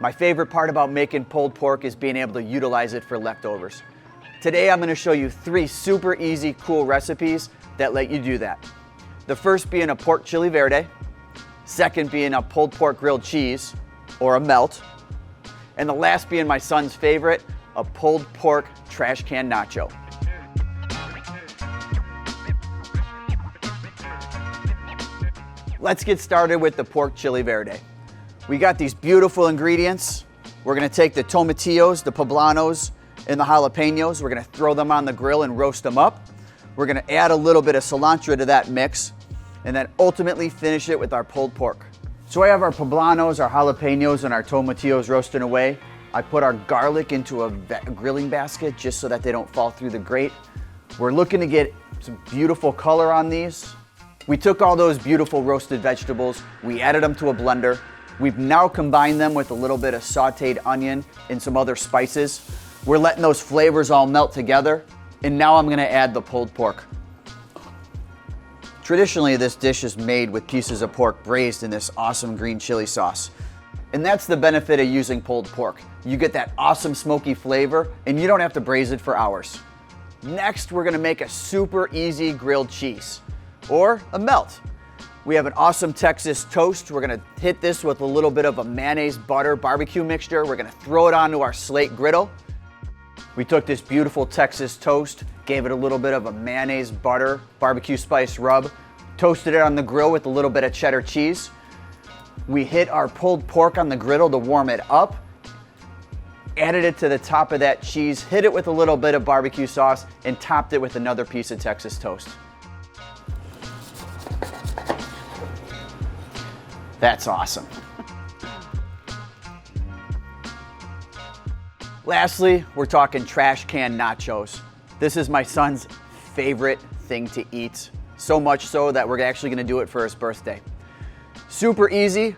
My favorite part about making pulled pork is being able to utilize it for leftovers. Today I'm going to show you 3 super easy, cool recipes that let you do that. The first being a pork chili verde, second being a pulled pork grilled cheese, or a melt, and the last being my son's favorite, a pulled pork trash can nacho. Let's get started with the pork chili verde. We got these beautiful ingredients. We're gonna take the tomatillos, the poblanos, and the jalapenos. We're gonna throw them on the grill and roast them up. We're gonna add a little bit of cilantro to that mix, and then ultimately finish it with our pulled pork. So I have our poblanos, our jalapenos, and our tomatillos roasting away. I put our garlic into a grilling basket just so that they don't fall through the grate. We're looking to get some beautiful color on these. We took all those beautiful roasted vegetables, we added them to a blender. We've now combined them with a little bit of sauteed onion and some other spices. We're letting those flavors all melt together, and now I'm gonna add the pulled pork. Traditionally, this dish is made with pieces of pork braised in this awesome green chili sauce. And that's the benefit of using pulled pork. You get that awesome smoky flavor, and you don't have to braise it for hours. Next, we're gonna make a super easy grilled cheese, or a melt. We have an awesome Texas toast. We're gonna hit this with a little bit of a mayonnaise, butter, barbecue mixture. We're gonna throw it onto our slate griddle. We took this beautiful Texas toast, gave it a little bit of a mayonnaise, butter, barbecue spice rub, toasted it on the grill with a little bit of cheddar cheese. We hit our pulled pork on the griddle to warm it up, added it to the top of that cheese, hit it with a little bit of barbecue sauce, and topped it with another piece of Texas toast. That's awesome. Lastly, we're talking trash can nachos. This is my son's favorite thing to eat, so much so that we're actually gonna do it for his birthday. Super easy.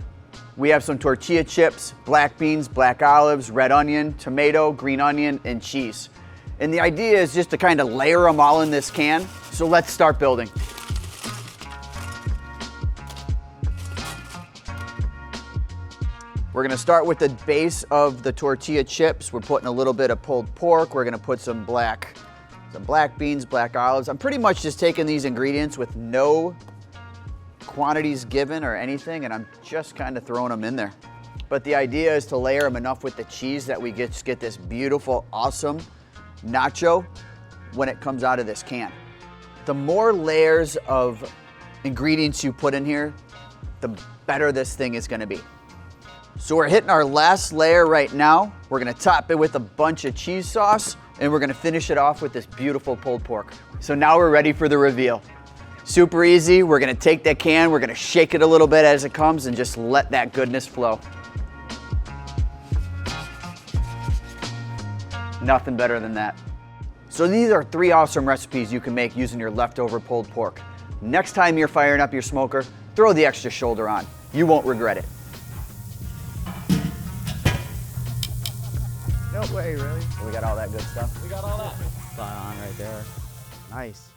We have some tortilla chips, black beans, black olives, red onion, tomato, green onion, and cheese. And the idea is just to kind of layer them all in this can. So let's start building. We're gonna start with the base of the tortilla chips. We're putting a little bit of pulled pork. We're gonna put some black beans, black olives. I'm pretty much just taking these ingredients with no quantities given or anything, and I'm just kind of throwing them in there. But the idea is to layer them enough with the cheese that we get this beautiful, awesome nacho when it comes out of this can. The more layers of ingredients you put in here, the better this thing is gonna be. So we're hitting our last layer right now. We're gonna top it with a bunch of cheese sauce, and we're gonna finish it off with this beautiful pulled pork. So now we're ready for the reveal. Super easy. We're gonna take that can, we're gonna shake it a little bit as it comes, and just let that goodness flow. Nothing better than that. So these are 3 awesome recipes you can make using your leftover pulled pork. Next time you're firing up your smoker, throw the extra shoulder on. You won't regret it. No way, really? We got all that good stuff? We got all that. Spot on right there. Nice.